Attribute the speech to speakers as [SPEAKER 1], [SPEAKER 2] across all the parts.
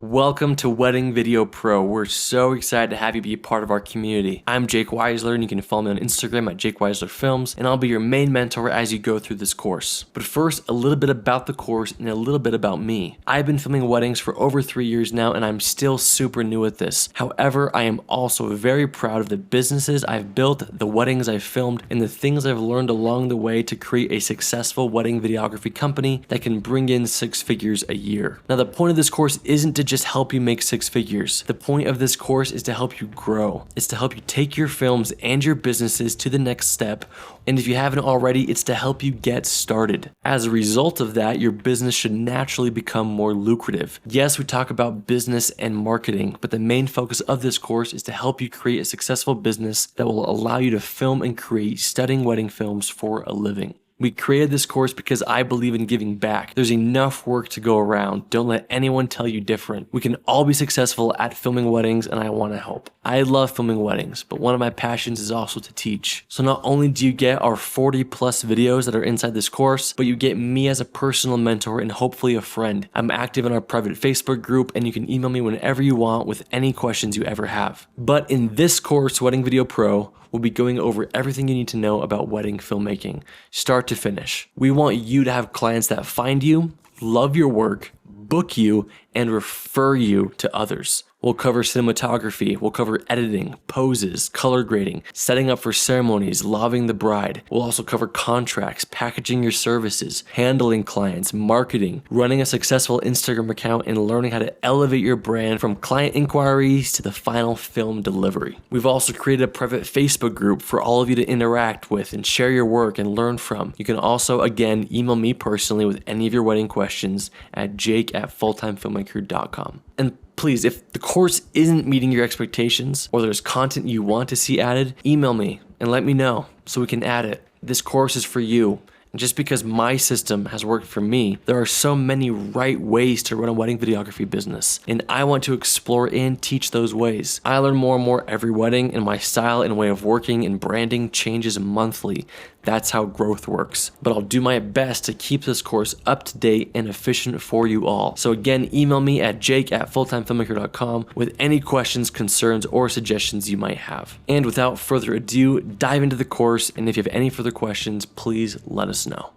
[SPEAKER 1] Welcome to Wedding Video Pro. We're so excited to have you be a part of our community. I'm Jake Weisler, and you can follow me on Instagram at Jake Weisler Films, and I'll be your main mentor as you go through this course. But first, a little bit about the course and a little bit about me. I've been filming weddings for over 3 years now, and I'm still super new at this. However, I am also very proud of the businesses I've built, the weddings I've filmed, and the things I've learned along the way to create a successful wedding videography company that can bring in 6 figures a year. Now, the point of this course isn't to just help you make 6 figures. The point of this course is to help you grow. It's to help you take your films and your businesses to the next step. And if you haven't already, it's to help you get started. As a result of that, your business should naturally become more lucrative. Yes, we talk about business and marketing, but the main focus of this course is to help you create a successful business that will allow you to film and create stunning wedding films for a living. We created this course because I believe in giving back. There's enough work to go around. Don't let anyone tell you different. We can all be successful at filming weddings, and I want to help. I love filming weddings, but one of my passions is also to teach. So not only do you get our 40 plus videos that are inside this course, but you get me as a personal mentor and hopefully a friend. I'm active in our private Facebook group, and you can email me whenever you want with any questions you ever have. But in this course, Wedding Video Pro, we'll be going over everything you need to know about wedding filmmaking, start to finish. We want you to have clients that find you, love your work, book you, and refer you to others. We'll cover cinematography, we'll cover editing, poses, color grading, setting up for ceremonies, loving the bride. We'll also cover contracts, packaging your services, handling clients, marketing, running a successful Instagram account, and learning how to elevate your brand from client inquiries to the final film delivery. We've also created a private Facebook group for all of you to interact with and share your work and learn from. You can also, again, email me personally with any of your wedding questions at jake@fulltimefilmmaker.com. And please, if the course isn't meeting your expectations or there's content you want to see added, email me and let me know so we can add it. This course is for you. And just because my system has worked for me, there are so many right ways to run a wedding videography business, and I want to explore and teach those ways. I learn more and more every wedding, and my style and way of working and branding changes monthly. That's how growth works. But I'll do my best to keep this course up to date and efficient for you all. So again, email me at jake@fulltimefilmmaker.com with any questions, concerns, or suggestions you might have. And without further ado, dive into the course, and if you have any further questions, please let us know.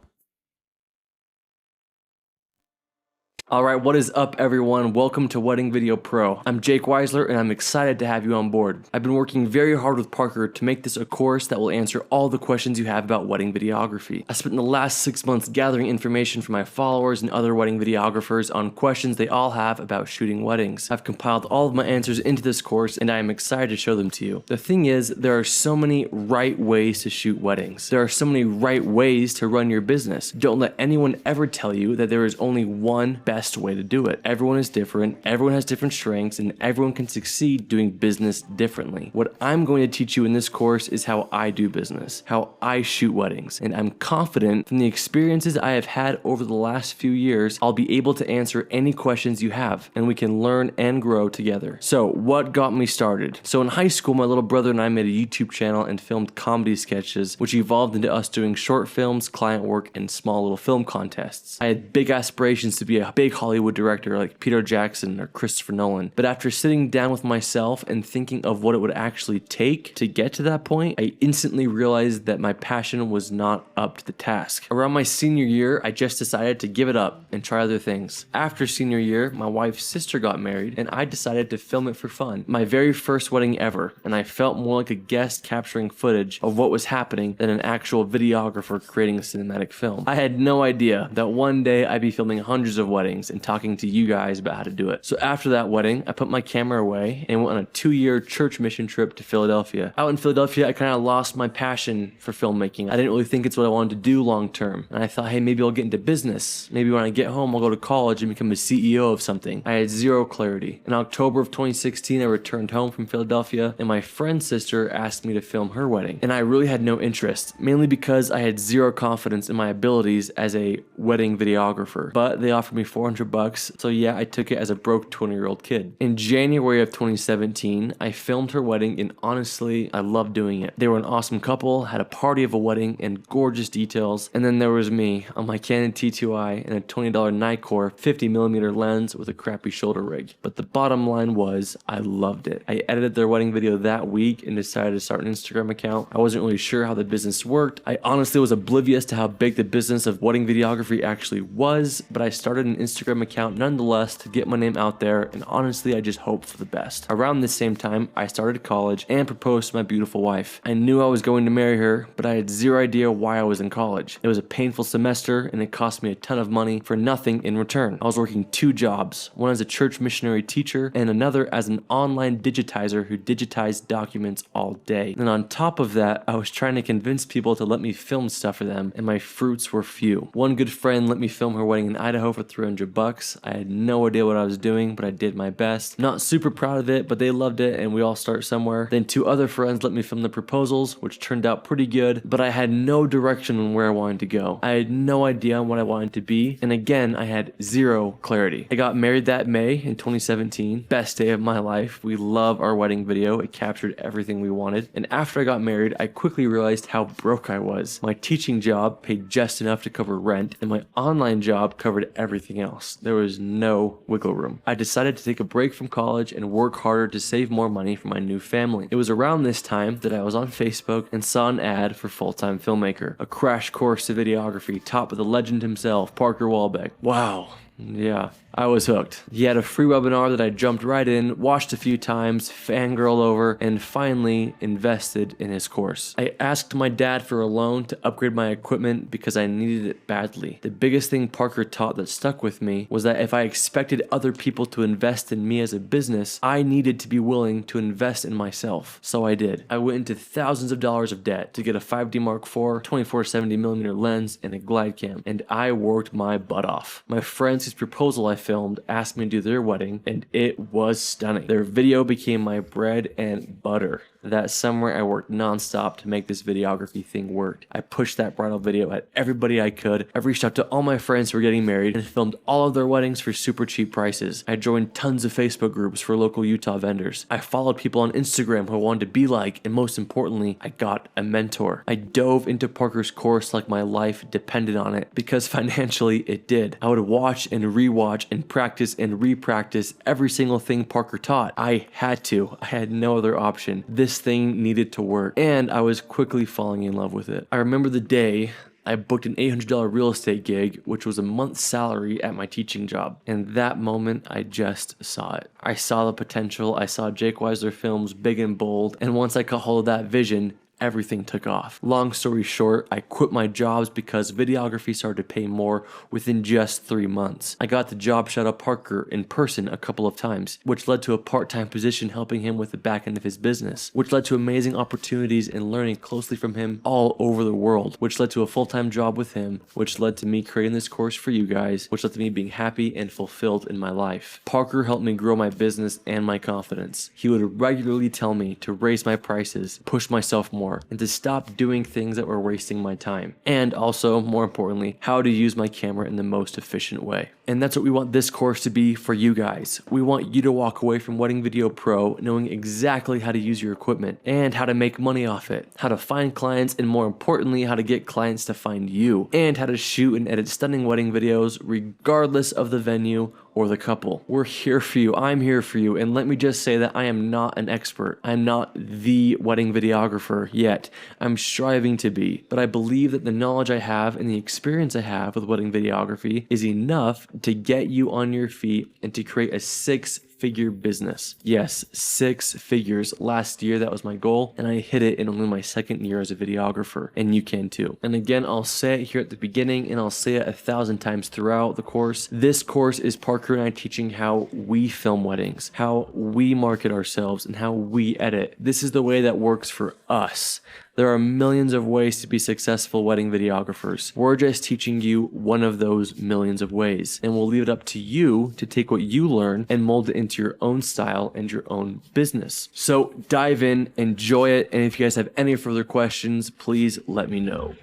[SPEAKER 1] Alright, what is up everyone? Welcome to Wedding Video Pro. I'm Jake Weisler, and I'm excited to have you on board. I've been working very hard with Parker to make this a course that will answer all the questions you have about wedding videography. I spent the last 6 months gathering information from my followers and other wedding videographers on questions they all have about shooting weddings. I've compiled all of my answers into this course, and I am excited to show them to you. The thing is, there are so many right ways to shoot weddings. There are so many right ways to run your business. Don't let anyone ever tell you that there is only one best way to do it. Everyone is different, everyone has different strengths, and everyone can succeed doing business differently. What I'm going to teach you in this course is how I do business, how I shoot weddings, and I'm confident from the experiences I have had over the last few years, I'll be able to answer any questions you have, and we can learn and grow together. So what got me started? So in high school, my little brother and I made a YouTube channel and filmed comedy sketches, which evolved into us doing short films, client work, and small little film contests. I had big aspirations to be a big Hollywood director like Peter Jackson or Christopher Nolan. But after sitting down with myself and thinking of what it would actually take to get to that point, I instantly realized that my passion was not up to the task. Around my senior year, I just decided to give it up and try other things. After senior year, my wife's sister got married, and I decided to film it for fun. My very first wedding ever, and I felt more like a guest capturing footage of what was happening than an actual videographer creating a cinematic film. I had no idea that one day I'd be filming hundreds of weddings and talking to you guys about how to do it. So after that wedding, I put my camera away and went on a 2-year church mission trip to Philadelphia. Out in Philadelphia, I kind of lost my passion for filmmaking. I didn't really think it's what I wanted to do long term. And I thought, hey, maybe I'll get into business. Maybe when I get home, I'll go to college and become a CEO of something. I had zero clarity. In October of 2016, I returned home from Philadelphia, and my friend's sister asked me to film her wedding. And I really had no interest, mainly because I had zero confidence in my abilities as a wedding videographer. But they offered me $400 $400, so yeah, I took it as a broke 20-year-old kid. In January of 2017, I filmed her wedding, and honestly, I loved doing it. They were an awesome couple, had a party of a wedding, and gorgeous details. And then there was me on my Canon T2i and a $20 Nikkor 50mm lens with a crappy shoulder rig. But the bottom line was, I loved it. I edited their wedding video that week and decided to start an Instagram account. I wasn't really sure how the business worked. I honestly was oblivious to how big the business of wedding videography actually was, but I started an Instagram account nonetheless to get my name out there, and honestly, I just hoped for the best. Around this same time, I started college and proposed to my beautiful wife. I knew I was going to marry her, but I had zero idea why I was in college. It was a painful semester, and it cost me a ton of money for nothing in return. I was working 2 jobs, one as a church missionary teacher and another as an online digitizer who digitized documents all day. And on top of that, I was trying to convince people to let me film stuff for them, and my fruits were few. One good friend let me film her wedding in Idaho for $300. I had no idea what I was doing, but I did my best. Not super proud of it, but they loved it, and we all start somewhere. Then 2 other friends let me film the proposals, which turned out pretty good, but I had no direction on where I wanted to go. I had no idea on what I wanted to be, and again, I had zero clarity. I got married that May in 2017. Best day of my life. We love our wedding video. It captured everything we wanted. And after I got married, I quickly realized how broke I was. My teaching job paid just enough to cover rent, and my online job covered everything else. There was no wiggle room. I decided to take a break from college and work harder to save more money for my new family. It was around this time that I was on Facebook and saw an ad for Full-Time Filmmaker, a crash course to videography taught by the legend himself, Parker Walbeck. Wow. Yeah, I was hooked. He had a free webinar that I jumped right in, watched a few times, fangirled over, and finally invested in his course. I asked my dad for a loan to upgrade my equipment because I needed it badly. The biggest thing Parker taught that stuck with me was that if I expected other people to invest in me as a business, I needed to be willing to invest in myself. So I did. I went into thousands of dollars of debt to get a 5D Mark IV, 24-70mm lens, and a glide cam, and I worked my butt off. My friends whose proposal I filmed asked me to do their wedding, and it was stunning. Their video became my bread and butter. That summer, I worked nonstop to make this videography thing work. I pushed that bridal video at everybody I could. I reached out to all my friends who were getting married and filmed all of their weddings for super cheap prices. I joined tons of Facebook groups for local Utah vendors. I followed people on Instagram who I wanted to be like, and most importantly, I got a mentor. I dove into Parker's course like my life depended on it, because financially it did. I would watch and rewatch and practice and repractice every single thing Parker taught. I had to. I had no other option. This thing needed to work, and I was quickly falling in love with it. I remember the day I booked an $800 real estate gig, which was a month's salary at my teaching job. And that moment, I just saw it. I saw the potential. I saw Jake Weisler Films big and bold. And once I caught hold of that vision, everything took off. Long story short, I quit my jobs because videography started to pay more within just 3 months. I got the job shot of Parker in person a couple of times, which led to a part-time position helping him with the back end of his business, which led to amazing opportunities and learning closely from him all over the world, which led to a full-time job with him, which led to me creating this course for you guys, which led to me being happy and fulfilled in my life. Parker helped me grow my business and my confidence. He would regularly tell me to raise my prices, push myself more, and to stop doing things that were wasting my time. And also, more importantly, how to use my camera in the most efficient way. And that's what we want this course to be for you guys. We want you to walk away from Wedding Video Pro knowing exactly how to use your equipment and how to make money off it, how to find clients, and more importantly, how to get clients to find you, and how to shoot and edit stunning wedding videos regardless of the venue or the couple. We're here for you. I'm here for you. And let me just say that I am not an expert. I'm not the wedding videographer yet. I'm striving to be. But I believe that the knowledge I have and the experience I have with wedding videography is enough to get you on your feet and to create a 6-figure business. Yes, 6 figures. Last year, that was my goal, and I hit it in only my 2nd year as a videographer, and you can too. And again, I'll say it here at the beginning, and I'll say it 1,000 times throughout the course. This course is Parker and I teaching how we film weddings, how we market ourselves, and how we edit. This is the way that works for us. There are millions of ways to be successful wedding videographers. We're just teaching you one of those millions of ways, and we'll leave it up to you to take what you learn and mold it into your own style and your own business. So dive in, enjoy it, and if you guys have any further questions, please let me know.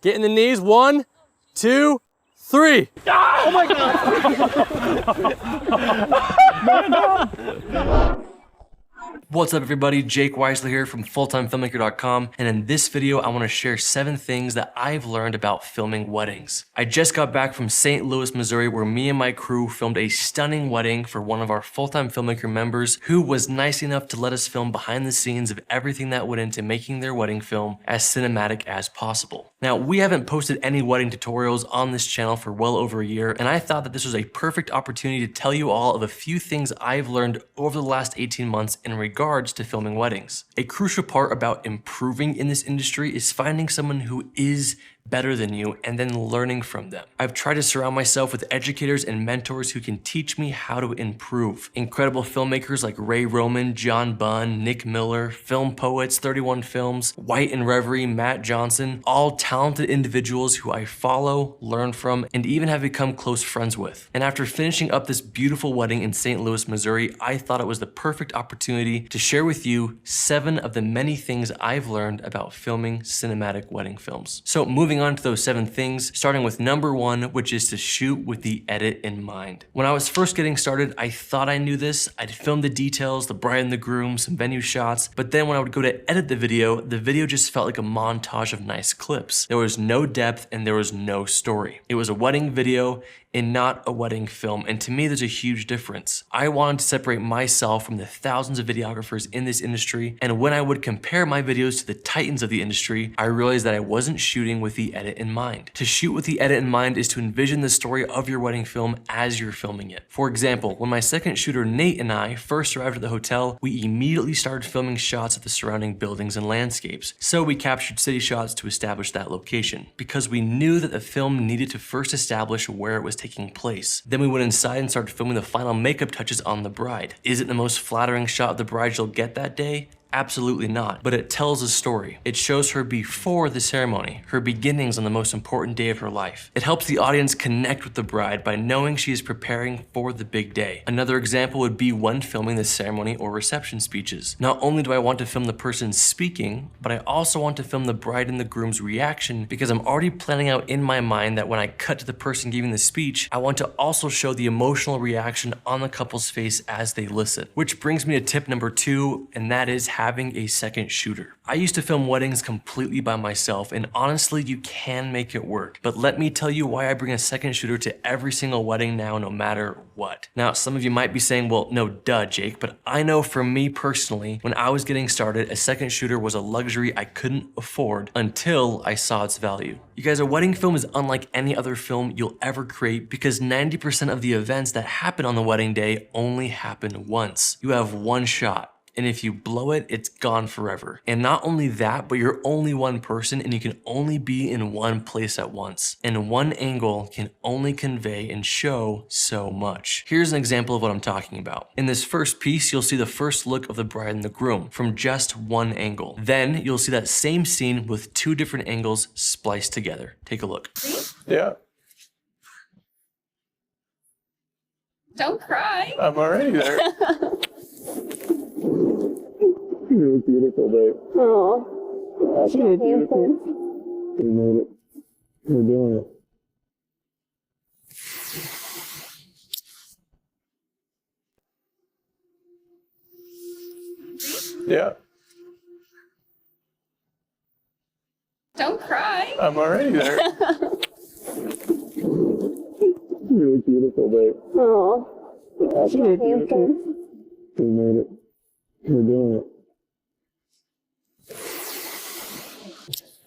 [SPEAKER 1] Get in the knees. 1, 2, 3.
[SPEAKER 2] Oh my God.
[SPEAKER 1] What's up, everybody? Jake Weisler here from FullTimeFilmmaker.com, and in this video I want to share 7 things that I've learned about filming weddings. I just got back from St. Louis, Missouri, where me and my crew filmed a stunning wedding for one of our Full-Time Filmmaker members who was nice enough to let us film behind the scenes of everything that went into making their wedding film as cinematic as possible. Now, we haven't posted any wedding tutorials on this channel for well over a year, and I thought that this was a perfect opportunity to tell you all of a few things I've learned over the last 18 months in regards to filming weddings. A crucial part about improving in this industry is finding someone who is better than you and then learning from them. I've tried to surround myself with educators and mentors who can teach me how to improve. Incredible filmmakers like Ray Roman, John Bunn, Nick Miller, film poets, 31 Films, White and Reverie, Matt Johnson, all talented individuals who I follow, learn from, and even have become close friends with. And after finishing up this beautiful wedding in St. Louis, Missouri, I thought it was the perfect opportunity to share with you 7 of the many things I've learned about filming cinematic wedding films. So moving on to those 7 things, starting with number 1, which is to shoot with the edit in mind. When I was first getting started, I thought I knew this. I'd film the details, the bride and the groom, some venue shots, but then when I would go to edit the video just felt like a montage of nice clips. There was no depth and there was no story. It was a wedding video and not a wedding film, and to me there's a huge difference. I wanted to separate myself from the thousands of videographers in this industry, and when I would compare my videos to the titans of the industry, I realized that I wasn't shooting with the edit in mind. To shoot with the edit in mind is to envision the story of your wedding film as you're filming it. For example, when my second shooter Nate and I first arrived at the hotel, we immediately started filming shots of the surrounding buildings and landscapes. So we captured city shots to establish that location, because we knew that the film needed to first establish where it was taking place. Then we went inside and started filming the final makeup touches on the bride. Is it the most flattering shot of the bride you'll get that day? Absolutely not, but it tells a story. It shows her before the ceremony, her beginnings on the most important day of her life. It helps the audience connect with the bride by knowing she is preparing for the big day. Another example would be when filming the ceremony or reception speeches. Not only do I want to film the person speaking, but I also want to film the bride and the groom's reaction, because I'm already planning out in my mind that when I cut to the person giving the speech, I want to also show the emotional reaction on the couple's face as they listen. Which brings me to tip number 2, and that is having a second shooter. I used to film weddings completely by myself, and honestly, you can make it work. But let me tell you why I bring a second shooter to every single wedding now, no matter what. Now, some of you might be saying, well, no, duh, Jake, but I know for me personally, when I was getting started, a second shooter was a luxury I couldn't afford until I saw its value. You guys, a wedding film is unlike any other film you'll ever create, because 90% of the events that happen on the wedding day only happen once. You have one shot. And if you blow it, it's gone forever. And not only that, but you're only one person and you can only be in one place at once. And one angle can only convey and show so much. Here's an example of what I'm talking about. In this first piece, you'll see the first look of the bride and the groom from just one angle. Then you'll see that same scene with 2 different angles spliced together. Take a look.
[SPEAKER 2] Yeah.
[SPEAKER 3] Don't cry.
[SPEAKER 2] I'm already there. It was beautiful, babe.
[SPEAKER 3] Oh,
[SPEAKER 2] That's beautiful. We made it. We're doing it. Yeah.
[SPEAKER 3] don't cry.
[SPEAKER 2] I'm already there. You look beautiful, babe.
[SPEAKER 3] Oh,
[SPEAKER 2] That's beautiful. We made it. We're doing it.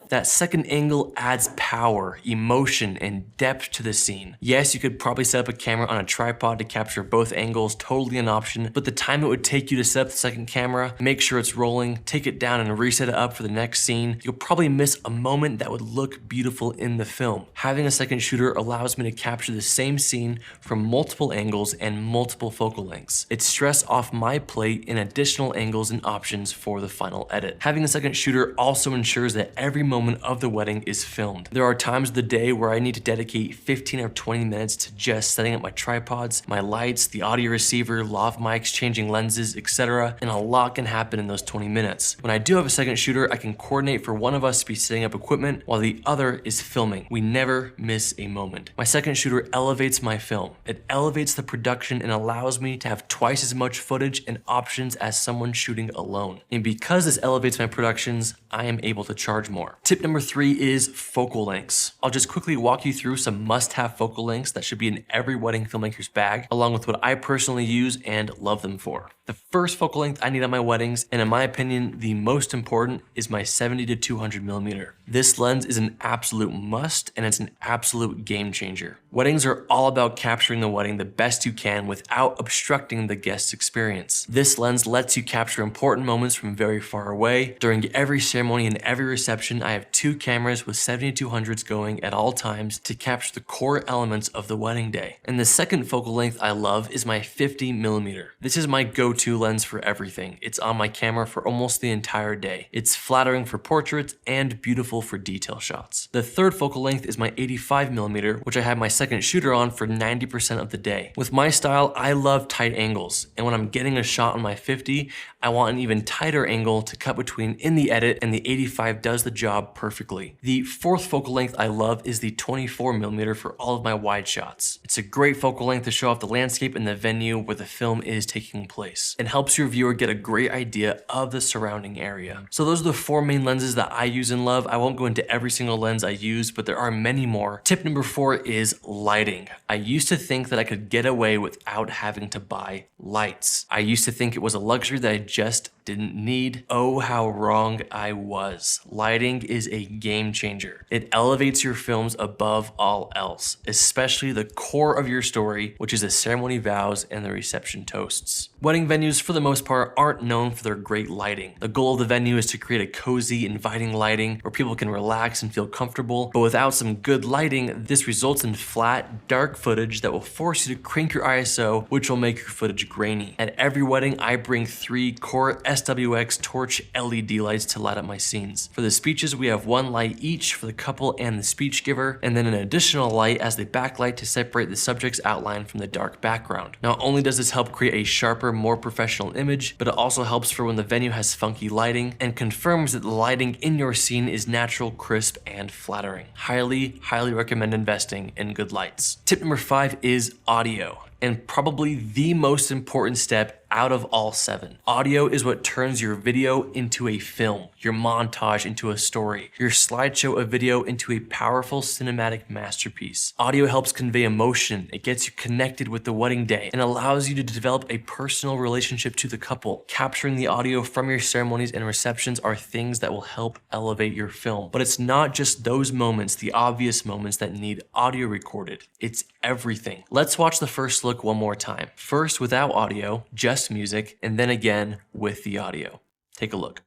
[SPEAKER 1] That second angle adds power, emotion, and depth to the scene. Yes, you could probably set up a camera on a tripod to capture both angles, totally an option, but the time it would take you to set up the second camera, make sure it's rolling, take it down and reset it up for the next scene, you'll probably miss a moment that would look beautiful in the film. Having a second shooter allows me to capture the same scene from multiple angles and multiple focal lengths. It's stress off my plate in additional angles and options for the final edit. Having a second shooter also ensures that every moment moment of the wedding is filmed. There are times of the day where I need to dedicate 15 or 20 minutes to just setting up my tripods, my lights, the audio receiver, lav mics, changing lenses, etc. And a lot can happen in those 20 minutes. When I do have a second shooter, I can coordinate for one of us to be setting up equipment while the other is filming. We never miss a moment. My second shooter elevates my film. It elevates the production and allows me to have twice as much footage and options as someone shooting alone. And because this elevates my productions, I am able to charge more. Tip number 3 is focal lengths. I'll just quickly walk you through some must-have focal lengths that should be in every wedding filmmaker's bag, along with what I personally use and love them for. The first focal length I need on my weddings, and in my opinion, the most important, is my 70 to 200 millimeter. This lens is an absolute must, and it's an absolute game changer. Weddings are all about capturing the wedding the best you can without obstructing the guest's experience. This lens lets you capture important moments from very far away. During every ceremony and every reception, I have 2 cameras with 70-200s going at all times to capture the core elements of the wedding day. And the second focal length I love is my 50 millimeter. This is my go-to lens for everything. It's on my camera for almost the entire day. It's flattering for portraits and beautiful for detail shots. The third focal length is my 85 millimeter, which I have my second shooter on for 90% of the day. With my style, I love tight angles, and when I'm getting a shot on my 50, I want an even tighter angle to cut between in the edit, and the 85 does the job perfectly. The fourth focal length I love is the 24 millimeter for all of my wide shots. It's a great focal length to show off the landscape and the venue where the film is taking place. It helps your viewer get a great idea of the surrounding area. So those are the 4 main lenses that I use and love. I won't go into every single lens I use, but there are many more. Tip number 4 is lighting. I used to think that I could get away without having to buy lights. I used to think it was a luxury that I just didn't need. Oh, how wrong I was. Lighting is a game changer. It elevates your films above all else, especially the core of your story, which is the ceremony vows and the reception toasts. Wedding venues, for the most part, aren't known for their great lighting. The goal of the venue is to create a cozy, inviting lighting where people can relax and feel comfortable, but without some good lighting, this results in flat, dark footage that will force you to crank your ISO, which will make your footage grainy. At every wedding, I bring 3 core SWX torch LED lights to light up my scenes. For the speeches, we have 1 light each for the couple and the speech giver, and then an additional light as the backlight to separate the subject's outline from the dark background. Not only does this help create a sharper, more professional image, but it also helps for when the venue has funky lighting and confirms that the lighting in your scene is natural, crisp, and flattering. Highly, highly recommend investing in good lights. Tip number 5 is audio, and probably the most important step out of all 7. Audio is what turns your video into a film, your montage into a story, your slideshow of video into a powerful cinematic masterpiece. Audio helps convey emotion, it gets you connected with the wedding day, and allows you to develop a personal relationship to the couple. Capturing the audio from your ceremonies and receptions are things that will help elevate your film. But it's not just those moments, the obvious moments, that need audio recorded. It's everything. Let's watch the first look one more time. First without audio, just music, and then again with the audio. Take a look.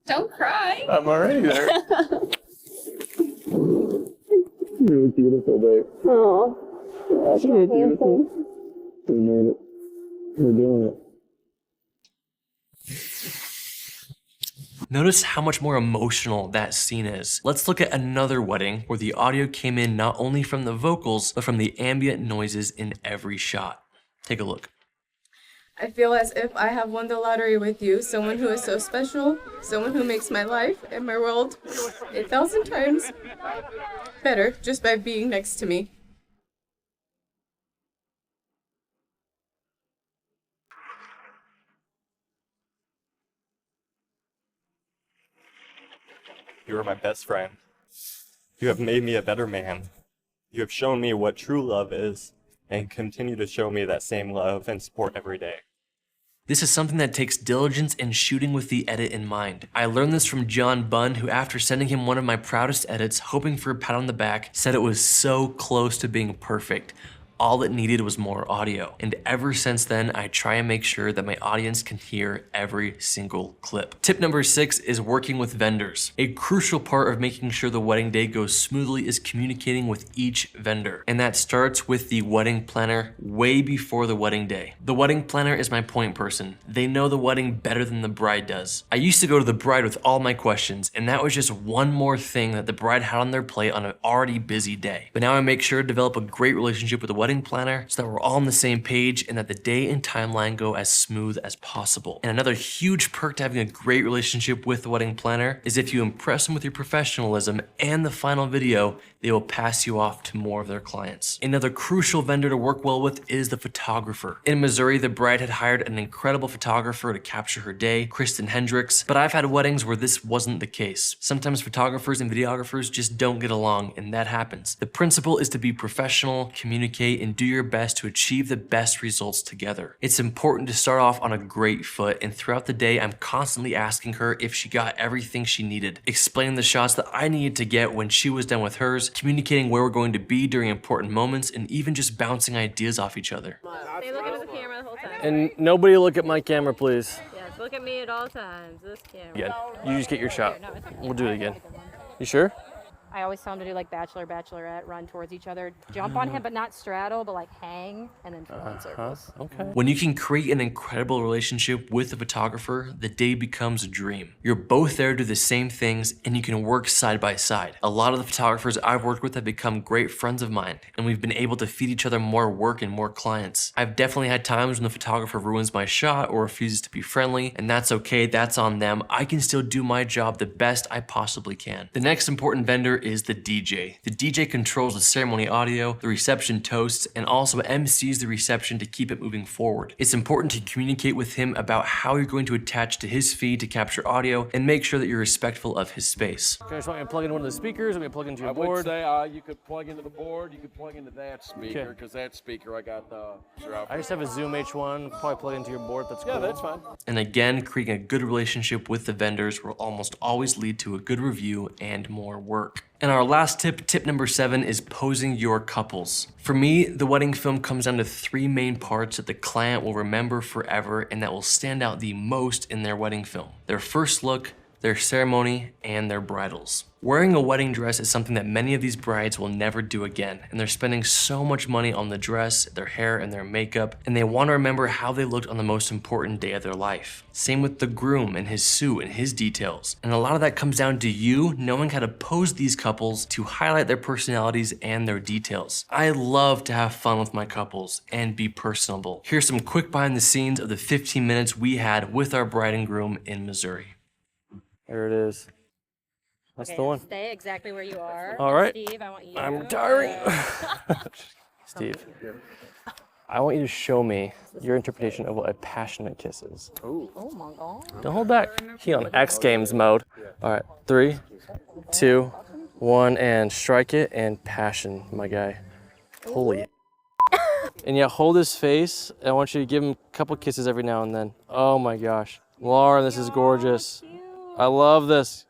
[SPEAKER 3] Don't cry.
[SPEAKER 2] I'm already there. You look beautiful, babe.
[SPEAKER 3] Oh,
[SPEAKER 2] You're beautiful. We made it. We're doing it.
[SPEAKER 1] Notice how much more emotional that scene is. Let's look at another wedding where the audio came in not only from the vocals, but from the ambient noises in every shot. Take a look.
[SPEAKER 4] I feel as if I have won the lottery with you, someone who is so special, someone who makes my life and my world 1,000 times better just by being next to me.
[SPEAKER 5] You are my best friend. You have made me a better man. You have shown me what true love is, and continue to show me that same love and support every day.
[SPEAKER 1] This is something that takes diligence and shooting with the edit in mind. I learned this from John Bunn, who after sending him one of my proudest edits, hoping for a pat on the back, said it was so close to being perfect. All it needed was more audio. And ever since then, I try and make sure that my audience can hear every single clip. Tip number 6 is working with vendors. A crucial part of making sure the wedding day goes smoothly is communicating with each vendor. And that starts with the wedding planner way before the wedding day. The wedding planner is my point person. They know the wedding better than the bride does. I used to go to the bride with all my questions, and that was just one more thing that the bride had on their plate on an already busy day. But now I make sure to develop a great relationship with the wedding planner so that we're all on the same page and that the day and timeline go as smooth as possible. And another huge perk to having a great relationship with the wedding planner is if you impress them with your professionalism and the final video, they will pass you off to more of their clients. Another crucial vendor to work well with is the photographer. In Missouri, the bride had hired an incredible photographer to capture her day, Kristen Hendricks, but I've had weddings where this wasn't the case. Sometimes photographers and videographers just don't get along, and that happens. The principle is to be professional, communicate, and do your best to achieve the best results together. It's important to start off on a great foot, and throughout the day, I'm constantly asking her if she got everything she needed, explaining the shots that I needed to get when she was done with hers, communicating where we're going to be during important moments, and even just bouncing ideas off each other.
[SPEAKER 3] Stay looking at the camera the whole time.
[SPEAKER 1] And nobody look at my camera, please.
[SPEAKER 3] Yes, look at me at all times. This camera.
[SPEAKER 1] Yeah, you just get your shot.
[SPEAKER 3] No, it's okay.
[SPEAKER 1] We'll do it again. You sure?
[SPEAKER 3] I always tell them to do like bachelor, bachelorette, run towards each other, jump on him, but not straddle, but like hang and then fill in circles.
[SPEAKER 1] Okay. When you can create an incredible relationship with a photographer, the day becomes a dream. You're both there to do the same things and you can work side by side. A lot of the photographers I've worked with have become great friends of mine, and we've been able to feed each other more work and more clients. I've definitely had times when the photographer ruins my shot or refuses to be friendly, and that's okay, that's on them. I can still do my job the best I possibly can. The next important vendor is the DJ. The DJ controls the ceremony audio, the reception toasts, and also MCs the reception to keep it moving forward. It's important to communicate with him about how you're going to attach to his feed to capture audio and make sure that you're respectful of his space.
[SPEAKER 6] Okay, so I'm gonna plug in one of the speakers, I'm gonna plug into your board.
[SPEAKER 7] I would say you could plug into the board, you could plug into that speaker, because that speaker I got
[SPEAKER 6] I just have a Zoom H1, probably plug into your board, that's cool.
[SPEAKER 7] Yeah, that's fine.
[SPEAKER 1] And again, creating a good relationship with the vendors will almost always lead to a good review and more work. And our last tip, tip number 7, is posing your couples. For me, the wedding film comes down to 3 main parts that the client will remember forever and that will stand out the most in their wedding film: their first look, their ceremony, and their bridals. Wearing a wedding dress is something that many of these brides will never do again, and they're spending so much money on the dress, their hair, and their makeup, and they want to remember how they looked on the most important day of their life. Same with the groom and his suit and his details. And a lot of that comes down to you knowing how to pose these couples to highlight their personalities and their details. I love to have fun with my couples and be personable. Here's some quick behind the scenes of the 15 minutes we had with our bride and groom in Missouri.
[SPEAKER 6] There it is. That's the one.
[SPEAKER 3] Stay exactly where you are.
[SPEAKER 6] All right.
[SPEAKER 3] Steve, I want you.
[SPEAKER 6] I'm retiring. Steve, I want you to show me your interpretation of what a passionate kiss is.
[SPEAKER 3] Oh my God.
[SPEAKER 6] Don't hold back. He on X Games mode. All right, 3, 2, 1, and strike it, and passion, my guy. Holy. And yeah, hold his face. I want you to give him a couple kisses every now and then. Oh my gosh. Lauren, this is gorgeous. I love this.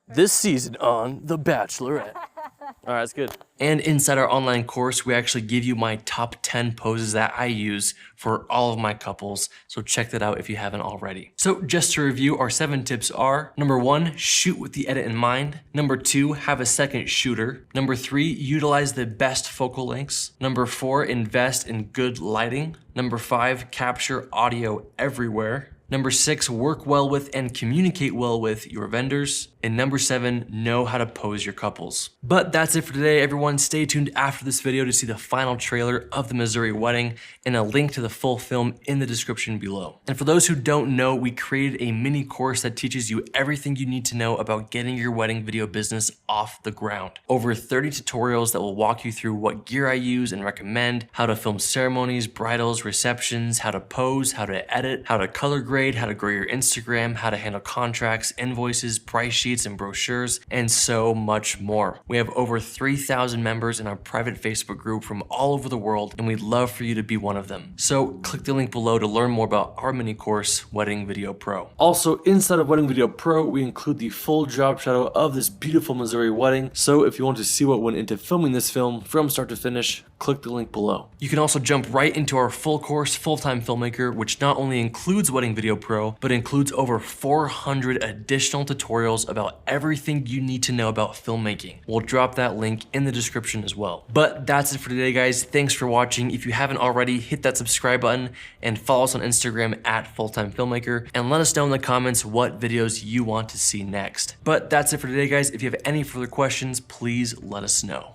[SPEAKER 6] This season on The Bachelorette. All right, that's good.
[SPEAKER 1] And inside our online course, we actually give you my top 10 poses that I use for all of my couples. So check that out if you haven't already. So just to review, our 7 tips are: number 1, shoot with the edit in mind. Number 2, have a second shooter. Number 3, utilize the best focal lengths. Number 4, invest in good lighting. Number 5, capture audio everywhere. Number 6, work well with and communicate well with your vendors. And number 7, know how to pose your couples. But that's it for today, everyone. Stay tuned after this video to see the final trailer of the Missouri wedding and a link to the full film in the description below. And for those who don't know, we created a mini course that teaches you everything you need to know about getting your wedding video business off the ground. Over 30 tutorials that will walk you through what gear I use and recommend, how to film ceremonies, bridals, receptions, how to pose, how to edit, how to color grade, grade, how to grow your Instagram, how to handle contracts, invoices, price sheets, and brochures, and so much more. We have over 3,000 members in our private Facebook group from all over the world, and we'd love for you to be one of them. So click the link below to learn more about our mini course, Wedding Video Pro. Also, inside of Wedding Video Pro, we include the full job shadow of this beautiful Missouri wedding. So if you want to see what went into filming this film from start to finish, click the link below. You can also jump right into our full course, Full-Time Filmmaker, which not only includes Wedding Video Pro, but includes over 400 additional tutorials about everything you need to know about filmmaking. We'll drop that link in the description as well. But that's it for today, guys. Thanks for watching. If you haven't already, hit that subscribe button and follow us on Instagram at Full-Time Filmmaker, and let us know in the comments what videos you want to see next. But that's it for today, guys. If you have any further questions, please let us know.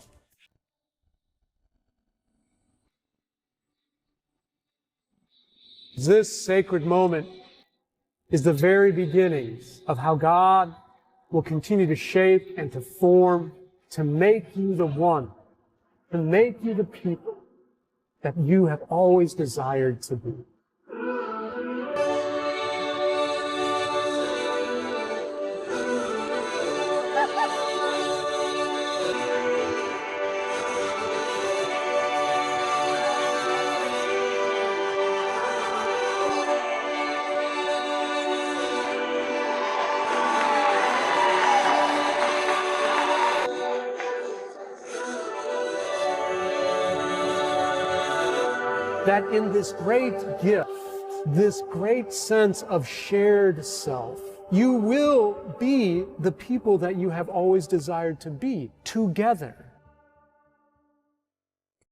[SPEAKER 8] This sacred moment is the very beginnings of how God will continue to shape and to form, to make you the one, to make you the people that you have always desired to be. That in this great gift, this great sense of shared self, you will be the people that you have always desired to be together.